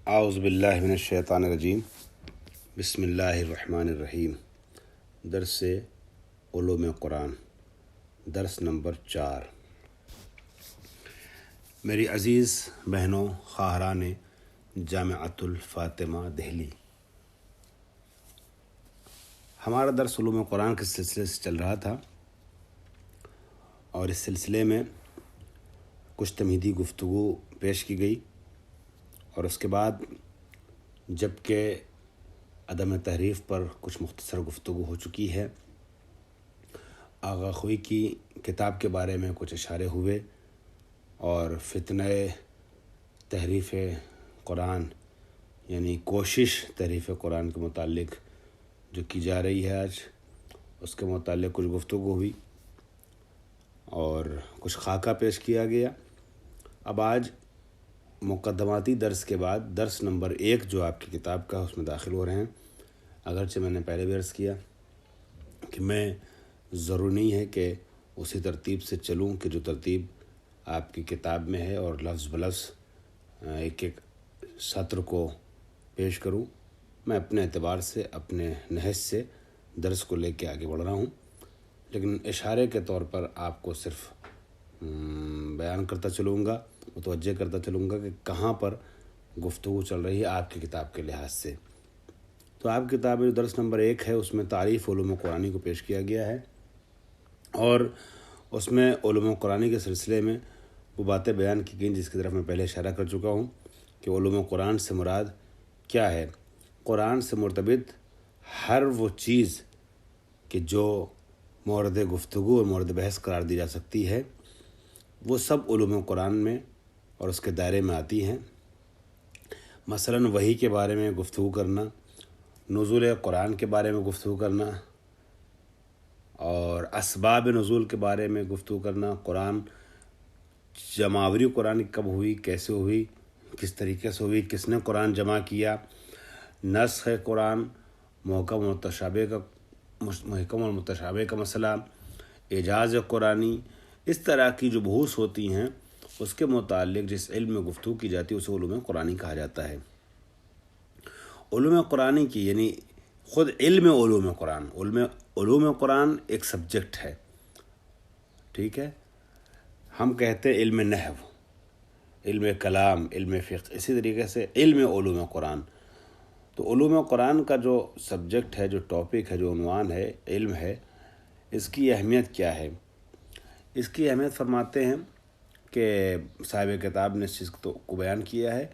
اعوذ باللہ من الشیطان الرجیم بسم اللہ الرحمن الرحیم۔ درس علوم قرآن، درس نمبر 4۔ میری عزیز بہنوں خواہران جامعۃ الفاطمہ دہلی، ہمارا درس علوم قرآن کے سلسلے سے چل رہا تھا اور اس سلسلے میں کچھ تمہیدی گفتگو پیش کی گئی، اور اس کے بعد جب کہ عدم تحریف پر کچھ مختصر گفتگو ہو چکی ہے، آغا خوئی کی کتاب کے بارے میں کچھ اشارے ہوئے، اور فتنہ تحریف قرآن یعنی کوشش تحریف قرآن کے متعلق جو کی جا رہی ہے آج، اس کے متعلق کچھ گفتگو ہوئی اور کچھ خاکہ پیش کیا گیا۔ اب آج مقدماتی درس کے بعد درس نمبر 1 جو آپ کی کتاب کا، اس میں داخل ہو رہے ہیں۔ اگرچہ میں نے پہلے بھی عرض کیا کہ میں ضروری نہیں ہے کہ اسی ترتیب سے چلوں کہ جو ترتیب آپ کی کتاب میں ہے اور لفظ بلفظ ایک ایک سطر کو پیش کروں۔ میں اپنے اعتبار سے، اپنے نہج سے درس کو لے کے آگے بڑھ رہا ہوں، لیکن اشارے کے طور پر آپ کو صرف بیان کرتا چلوں گا، متوجہ کرتا چلوں گا کہ کہاں پر گفتگو چل رہی ہے آپ کی کتاب کے لحاظ سے۔ تو آپ کی کتاب میں جو درس نمبر 1 ہے، اس میں تعریف علوم قرآنی کو پیش کیا گیا ہے، اور اس میں علوم قرآنی کے سلسلے میں وہ باتیں بیان کی گئیں جس کی طرف میں پہلے اشارہ کر چکا ہوں کہ علوم قرآن سے مراد کیا ہے۔ قرآن سے مرتبط ہر وہ چیز کہ جو مورد گفتگو اور مورد بحث قرار دی جا سکتی ہے، وہ سب علوم قرآن میں اور اس کے دائرے میں آتی ہیں۔ مثلاً وحی کے بارے میں گفتگو کرنا، نزول قرآن کے بارے میں گفتگو کرنا، اور اسباب نزول کے بارے میں گفتگو کرنا، قرآن جمعآوری قرآن کب ہوئی، کیسے ہوئی، کس طریقے سے ہوئی، کس نے قرآن جمع کیا، نسخ قرآن، محکم اور متشابہ کا مسئلہ، اعجاز قرآنی، اس طرح کی جو بحوث ہوتی ہیں اس کے متعلق جس علم میں گفتگو کی جاتی ہے اسے علوم قرآنی کہا جاتا ہے۔ علوم قرآنی کی یعنی خود علم علوم قرآن ایک سبجیکٹ ہے، ٹھیک ہے۔ ہم کہتے ہیں علم نحو، علم کلام، علم فقہ، اسی طریقے سے علم علوم قرآن۔ تو علوم قرآن کا جو سبجیکٹ ہے، جو ٹاپک ہے، جو عنوان ہے، علم ہے، اس کی اہمیت کیا ہے؟ اس کی اہمیت فرماتے ہیں کہ صاحب کتاب نے اس چیز کو بیان کیا ہے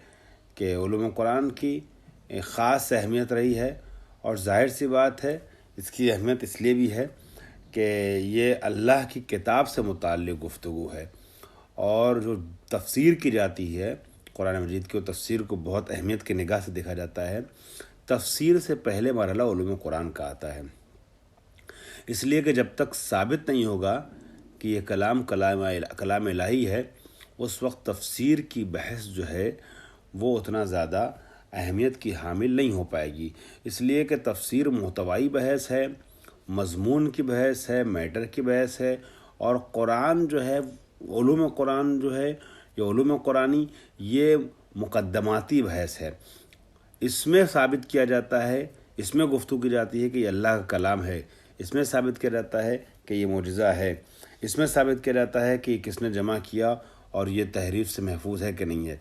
کہ علوم قرآن کی ایک خاص اہمیت رہی ہے، اور ظاہر سی بات ہے اس کی اہمیت اس لیے بھی ہے کہ یہ اللہ کی کتاب سے متعلق گفتگو ہے، اور جو تفسیر کی جاتی ہے قرآن مجید کی، وہ تفسیر کو بہت اہمیت کی نگاہ سے دیکھا جاتا ہے۔ تفسیر سے پہلے مرحلہ علوم قرآن کا آتا ہے، اس لیے کہ جب تک ثابت نہیں ہوگا کہ یہ کلام الہی ہے، اس وقت تفسیر کی بحث جو ہے وہ اتنا زیادہ اہمیت کی حامل نہیں ہو پائے گی۔ اس لیے کہ تفسیر محتوائی بحث ہے، مضمون کی بحث ہے، میٹر کی بحث ہے، اور قرآن جو ہے، علوم قرآن جو ہے، یہ علوم قرآنی یہ مقدماتی بحث ہے۔ اس میں ثابت کیا جاتا ہے، اس میں گفتگو کی جاتی ہے کہ یہ اللہ کا کلام ہے، اس میں ثابت کیا جاتا ہے کہ یہ معجزہ ہے، اس میں ثابت کیا جاتا ہے کہ یہ کس نے جمع کیا اور یہ تحریف سے محفوظ ہے کہ نہیں ہے۔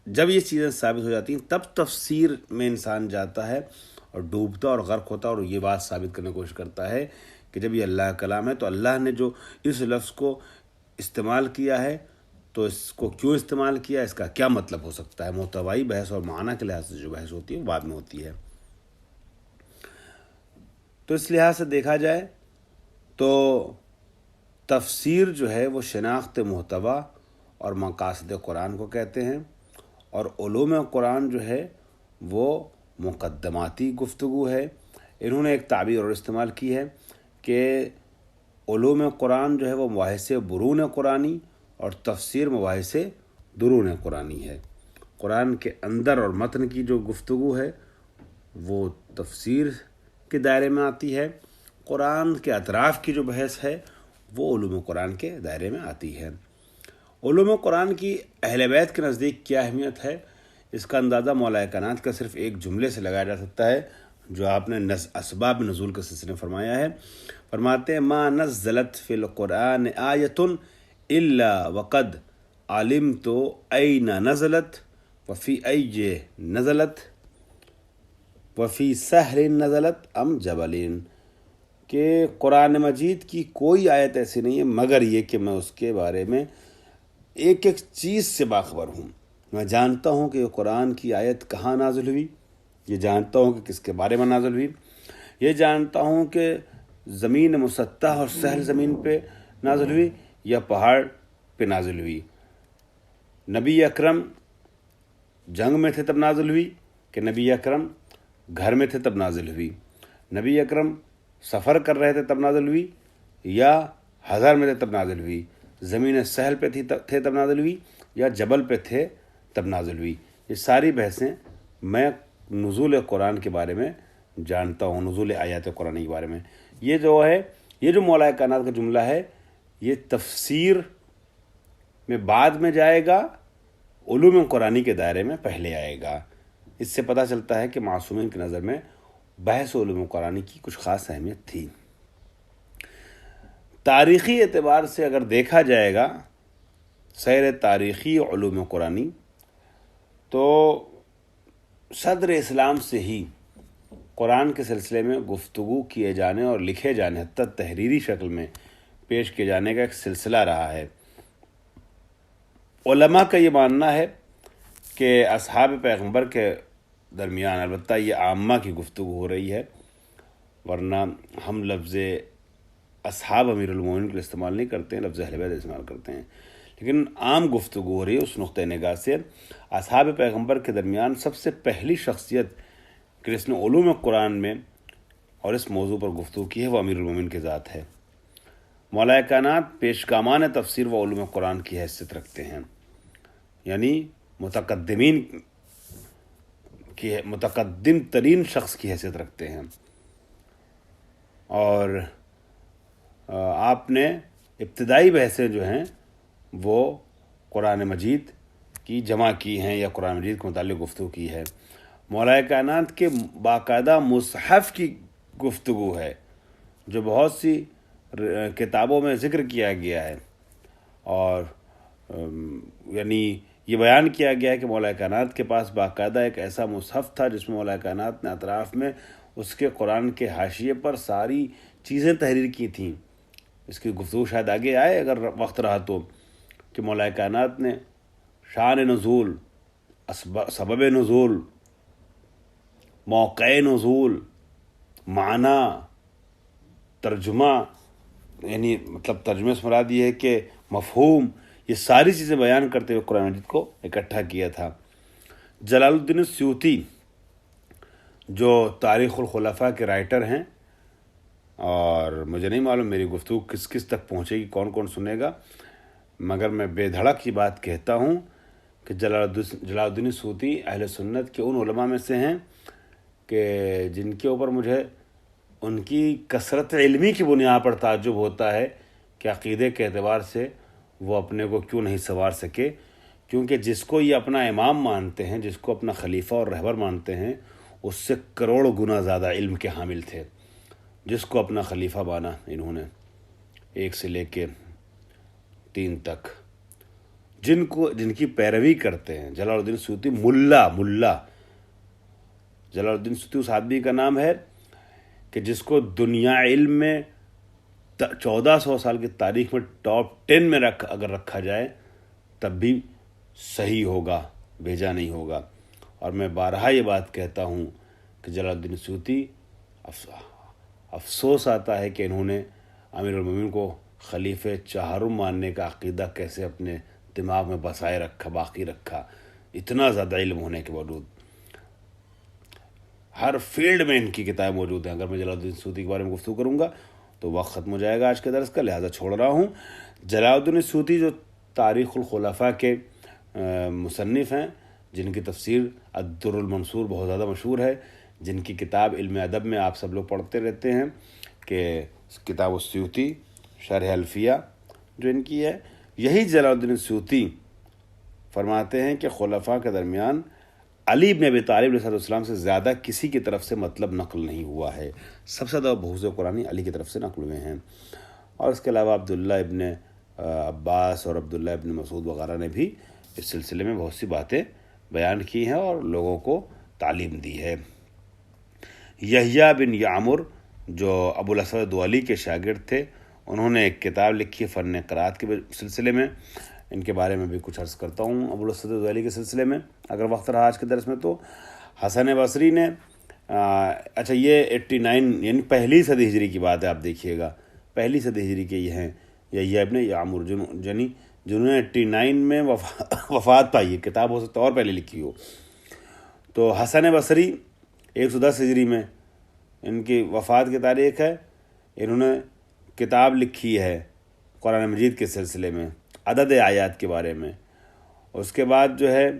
جب یہ چیزیں ثابت ہو جاتی ہیں تب تفسیر میں انسان جاتا ہے اور ڈوبتا اور غرق ہوتا، اور یہ بات ثابت کرنے کی کوشش کرتا ہے کہ جب یہ اللہ کا کلام ہے تو اللہ نے جو اس لفظ کو استعمال کیا ہے تو اس کو کیوں استعمال کیا، اس کا کیا مطلب ہو سکتا ہے۔ محتوائی بحث اور معنی کے لحاظ سے جو بحث ہوتی ہے وہ بعد میں ہوتی ہے۔ تو اس لحاظ سے دیکھا جائے تو تفسیر جو ہے وہ شناخت محتوا اور مقاصد قرآن کو کہتے ہیں، اور علوم قرآن جو ہے وہ مقدماتی گفتگو ہے۔ انہوں نے ایک تعبیر اور استعمال کی ہے کہ علوم قرآن جو ہے وہ مباحث برون قرآنی اور تفسیر مباحث درون قرآنی ہے۔ قرآن کے اندر اور متن کی جو گفتگو ہے وہ تفسیر کے دائرے میں آتی ہے، قرآن کے اطراف کی جو بحث ہے وہ علوم قرآن کے دائرے میں آتی ہے۔ علوم قرآن کی اہل بیت کے نزدیک کیا اہمیت ہے، اس کا اندازہ مولا کائنات کا صرف ایک جملے سے لگایا جا سکتا ہے جو آپ نے اسباب نزول کے سلسلے میں فرمایا ہے. فرماتے ہیں ما نزلت فی القرآن آیۃ الا وقد علمت این نزلت وفی ای نزلت وفی سہل نزلت ام جبل، کہ قرآن مجید کی کوئی آیت ایسی نہیں ہے مگر یہ کہ میں اس کے بارے میں ایک ایک چیز سے باخبر ہوں. میں جانتا ہوں کہ یہ قرآن کی آیت کہاں نازل ہوئی، یہ جانتا ہوں کہ کس کے بارے میں نازل ہوئی، یہ جانتا ہوں کہ زمین مسطح اور سہل زمین پہ نازل ہوئی یا پہاڑ پہ نازل ہوئی، نبی اکرم جنگ میں تھے تب نازل ہوئی کہ نبی اکرم گھر میں تھے تب نازل ہوئی، نبی اکرم سفر کر رہے تھے تب نازل ہوئی یا ہزار میں تھے تب نازل ہوئی، زمین سہل پہ تھے تب نازل ہوئی یا جبل پہ تھے تب نازل ہوئی. یہ ساری بحثیں میں نزول قرآن کے بارے میں جانتا ہوں، نزول آیات قرآن کے بارے میں. یہ جو مولا کائنات کا جملہ ہے یہ تفسیر میں بعد میں جائے گا، علوم قرآنی کے دائرے میں پہلے آئے گا. اس سے پتہ چلتا ہے کہ معصومین کی نظر میں بحث علوم قرآنی کی کچھ خاص اہمیت تھی. تاریخی اعتبار سے اگر دیکھا جائے گا سیر تاریخی علوم قرآنی، تو صدر اسلام سے ہی قرآن کے سلسلے میں گفتگو کیے جانے اور لکھے جانے، حتیٰ تحریری شکل میں پیش کیے جانے کا ایک سلسلہ رہا ہے. علماء کا یہ ماننا ہے کہ اصحاب پیغمبر کے درمیان، البتہ یہ عامہ کی گفتگو ہو رہی ہے ورنہ ہم لفظ اصحاب امیر المومنین کے استعمال نہیں کرتے ہیں، لفظ اہل بیت استعمال کرتے ہیں، لیکن عام گفتگو ہو رہی ہے اس نقطۂ نگاہ سے. اصحاب پیغمبر کے درمیان سب سے پہلی شخصیت کہ جس نے علوم قرآن میں اور اس موضوع پر گفتگو کی ہے وہ امیر المومنین کی ذات ہے. مولا کائنات پیشگامان تفسیر و علوم قرآن کی حیثیت رکھتے ہیں، یعنی متقدم ترین شخص کی حیثیت رکھتے ہیں. اور آپ نے ابتدائی بحثیں جو ہیں وہ قرآن مجید کی جمع کی ہیں یا قرآن مجید کے متعلق گفتگو کی ہے. مولا کائنات کے باقاعدہ مصحف کی گفتگو ہے جو بہت سی کتابوں میں ذکر کیا گیا ہے، اور یعنی یہ بیان کیا گیا ہے کہ مولا کائنات کے پاس باقاعدہ ایک ایسا مصحف تھا جس میں مولا کائنات نے اطراف میں اس کے قرآن کے حاشیے پر ساری چیزیں تحریر کی تھیں. اس کی گفتگو شاید آگے آئے اگر وقت رہا تو، کہ مولا کائنات نے شان نزول، سبب نزول، موقع نزول، معنی، ترجمہ، یعنی مطلب ترجمے سے مراد یہ ہے کہ مفہوم، یہ ساری چیزیں بیان کرتے ہوئے قرآن مجید کو اکٹھا کیا تھا. جلال الدین السیوطی جو تاریخ الخلفاء کے رائٹر ہیں، اور مجھے نہیں معلوم میری گفتگو کس کس تک پہنچے گی، کون کون سنے گا، مگر میں بے دھڑک یہ بات کہتا ہوں کہ جلال الدین السیوطی اہل سنت کے ان علماء میں سے ہیں کہ جن کے اوپر مجھے ان کی کثرت علمی کی بنیاد پر تعجب ہوتا ہے کہ عقیدے کے اعتبار سے وہ اپنے کو کیوں نہیں سنوار سکے. کیونکہ جس کو یہ اپنا امام مانتے ہیں، جس کو اپنا خلیفہ اور رہبر مانتے ہیں، اس سے کروڑ گنا زیادہ علم کے حامل تھے. جس کو اپنا خلیفہ مانا انہوں نے 1 سے لے کے 3 تک، جن کی پیروی کرتے ہیں. جلال الدین سیوطی ملا جلال الدین سیوطی اس آدمی کا نام ہے کہ جس کو دنیا علم میں 1400 سال کی تاریخ میں ٹاپ 10 میں اگر رکھا جائے تب بھی صحیح ہوگا، بھیجا نہیں ہوگا. اور میں بارہا یہ بات کہتا ہوں کہ جلال الدین سیوطی، افسوس آتا ہے کہ انہوں نے امیر المومنین کو خلیفہ چہارم ماننے کا عقیدہ کیسے اپنے دماغ میں بسائے رکھا، باقی رکھا، اتنا زیادہ علم ہونے کے باوجود. ہر فیلڈ میں ان کی کتابیں موجود ہیں. اگر میں جلال الدین سیوطی کے بارے میں گفتگو کروں گا تو وقت ختم ہو جائے گا آج کے درس کا، لہٰذا چھوڑ رہا ہوں. جلال الدین سیوطی جو تاریخ الخلفاء کے مصنف ہیں، جن کی تفسیر الدر المنصور بہت زیادہ مشہور ہے، جن کی کتاب علم ادب میں آپ سب لوگ پڑھتے رہتے ہیں کہ کتاب السیوطی شرح الفیہ جو ان کی ہے، یہی جلال الدین سیوطی فرماتے ہیں کہ خلفاء کے درمیان علی ابن ابی طالب علیہ السلام سے زیادہ کسی کی طرف سے مطلب نقل نہیں ہوا ہے. سب سے زیادہ بحوث قرآنی علی کی طرف سے نقل ہوئے ہیں. اور اس کے علاوہ عبداللہ ابن عباس اور عبداللہ ابن مسعود وغیرہ نے بھی اس سلسلے میں بہت سی باتیں بیان کی ہیں اور لوگوں کو تعلیم دی ہے. یحییٰ بن یعمر جو ابو الاسود دؤلی کے شاگرد تھے، انہوں نے ایک کتاب لکھی فن قرات کے سلسلے میں. ان کے بارے میں بھی کچھ عرض کرتا ہوں ابو الاسود دؤلی کے سلسلے میں اگر وقت رہا آج کے درس میں. تو حسن بصری نے اچھا یہ 89 یعنی پہلی صدی ہجری کی بات ہے، آپ دیکھیے گا پہلی صدی ہجری کے یہ ہیں یحییٰ ابن یعمر جنہوں نے 89 میں وفات پائی ہے. کتاب ہو سکتا ہے اور پہلے لکھی ہو. تو حسن بصری 110 ہجری میں ان کی وفات کی تاریخ ہے. انہوں نے کتاب لکھی ہے قرآن مجید کے سلسلے میں عدد آیات کے بارے میں. اس کے بعد جو ہے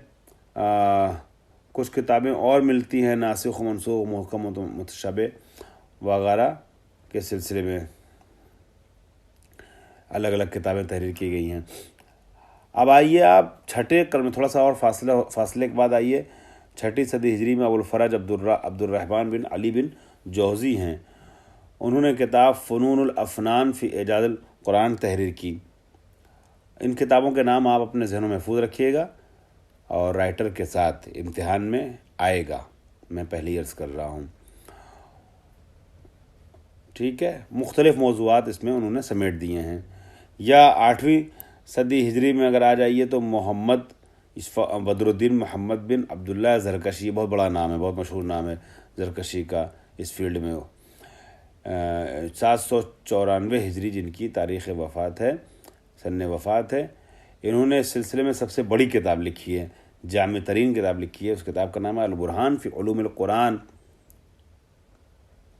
کچھ کتابیں اور ملتی ہیں ناسخ و منسوخ محکم و متشابہ وغیرہ کے سلسلے میں الگ الگ کتابیں تحریر کی گئی ہیں. اب آئیے آپ چھٹے قرن میں تھوڑا سا اور فاصلے کے بعد آئیے. چھٹی صدی ہجری میں ابو الفرج عبد الرحمن بن علی بن جوزی ہیں. انہوں نے کتاب فنون الافنان فی اعجاز القرآن تحریر کی. ان کتابوں کے نام آپ اپنے ذہنوں میں محفوظ رکھیے گا اور رائٹر کے ساتھ امتحان میں آئے گا. میں پہلی عرض کر رہا ہوں، ٹھیک ہے. مختلف موضوعات اس میں انہوں نے سمیٹ دیے ہیں. یا 8ویں صدی ہجری میں اگر آ جائیے تو محمد بدر الدین محمد بن عبداللہ زرکشی، بہت بڑا نام ہے، بہت مشہور نام ہے زرکشی کا اس فیلڈ میں. 794 ہجری جن کی تاریخ وفات ہے، سن وفات ہے. انہوں نے اس سلسلے میں سب سے بڑی کتاب لکھی ہے، جامع ترین کتاب لکھی ہے. اس کتاب کا نام ہے البرہان فی علوم القرآن،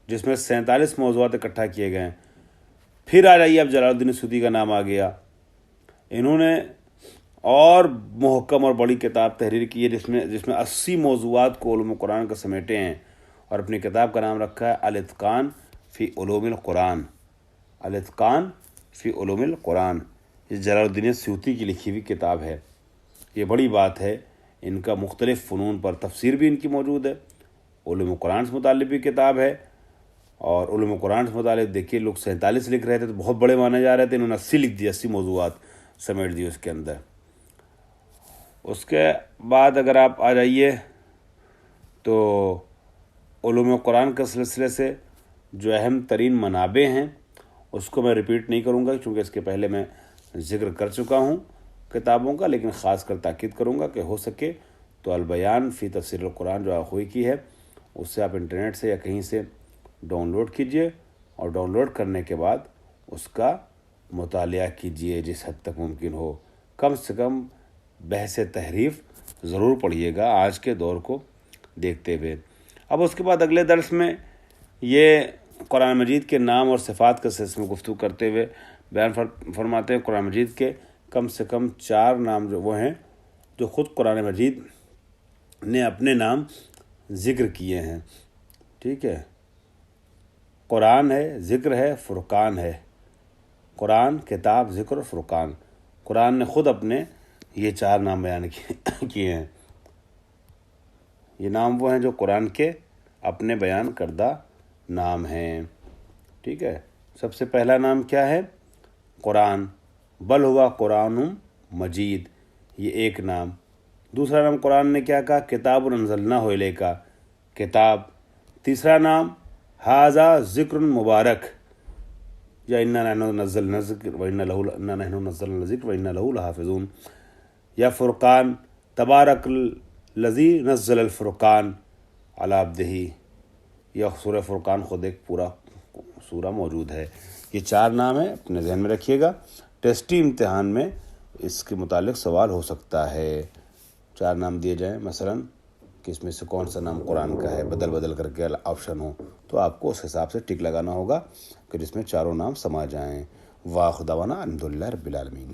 جس میں 47 موضوعات اکٹھا کیے گئے ہیں. پھر آ جائیے اب جلال الدین سیوطی کا نام آ گیا. انہوں نے اور محکم اور بڑی کتاب تحریر کی ہے جس میں 80 موضوعات کو علوم قرآن کا سمیٹے ہیں اور اپنی کتاب کا نام رکھا ہے الاتقان فی علوم القرآن. الاتقان فی علوم القرآن یہ جلال الدین سیوطی کی لکھی ہوئی کتاب ہے. یہ بڑی بات ہے. ان کا مختلف فنون پر تفسیر بھی ان کی موجود ہے. علوم قرآن سے متعلق بھی کتاب ہے. اور علوم قرآن سے متعلق دیکھیے لوگ 47 لکھ رہے تھے تو بہت بڑے مانے جا رہے تھے، انہوں نے 80 لکھ دی، 80 موضوعات سمیٹ دی اس کے اندر. اس کے بعد اگر آپ آ جائیے تو علوم قرآن کے سلسلے سے جو اہم ترین منابع ہیں اس کو میں ریپیٹ نہیں کروں گا کیونکہ اس کے پہلے میں ذکر کر چکا ہوں کتابوں کا، لیکن خاص کر تاکید کروں گا کہ ہو سکے تو البیان فی تفسیر القرآن جو آخوئی کی ہے اس سے آپ انٹرنیٹ سے یا کہیں سے ڈاؤن لوڈ کیجئے اور ڈاؤن لوڈ کرنے کے بعد اس کا مطالعہ کیجئے جس حد تک ممکن ہو. کم سے کم بحث تحریف ضرور پڑھیے گا آج کے دور کو دیکھتے ہوئے. اب اس کے بعد اگلے درس میں یہ قرآن مجید کے نام اور صفات کا سلسلے میں گفتگو کرتے ہوئے بیان فرماتے ہیں قرآن مجید کے کم سے کم 4 نام جو وہ ہیں جو خود قرآن مجید نے اپنے نام ذکر کیے ہیں. ٹھیک ہے، قرآن ہے، ذکر ہے، فرقان ہے. قرآن، کتاب، ذکر اور فرقان. قرآن نے خود اپنے یہ 4 نام بیان کیے ہیں. یہ نام وہ ہیں جو قرآن کے اپنے بیان کردہ نام ہیں. ٹھیک ہے، سب سے پہلا نام کیا ہے؟ قرآن. بل ہوا قرآن مجید، یہ ایک نام. دوسرا نام قرآن نے کیا کہا؟ کتاب انزلناہ الیک، کتاب. تیسرا نام ھذا ذکر مبارک، یا انا نحن نزلنا الذکر وانا لہ لحافظون. یا فرقان، تبارک الذی نزل الفرقان علی عبدہ. یا سورہ فرقان خود ایک پورا سورہ موجود ہے. یہ 4 نام ہیں، اپنے ذہن میں رکھیے گا. ٹیسٹی امتحان میں اس کے متعلق سوال ہو سکتا ہے. 4 نام دیے جائیں مثلا کہ اس میں سے کون سا نام قرآن کا ہے، بدل کر کے آپشن ہو تو آپ کو اس حساب سے ٹک لگانا ہوگا کہ جس میں 4 نام سما جائیں. واخر دعوانا الحمدللہ رب العالمین.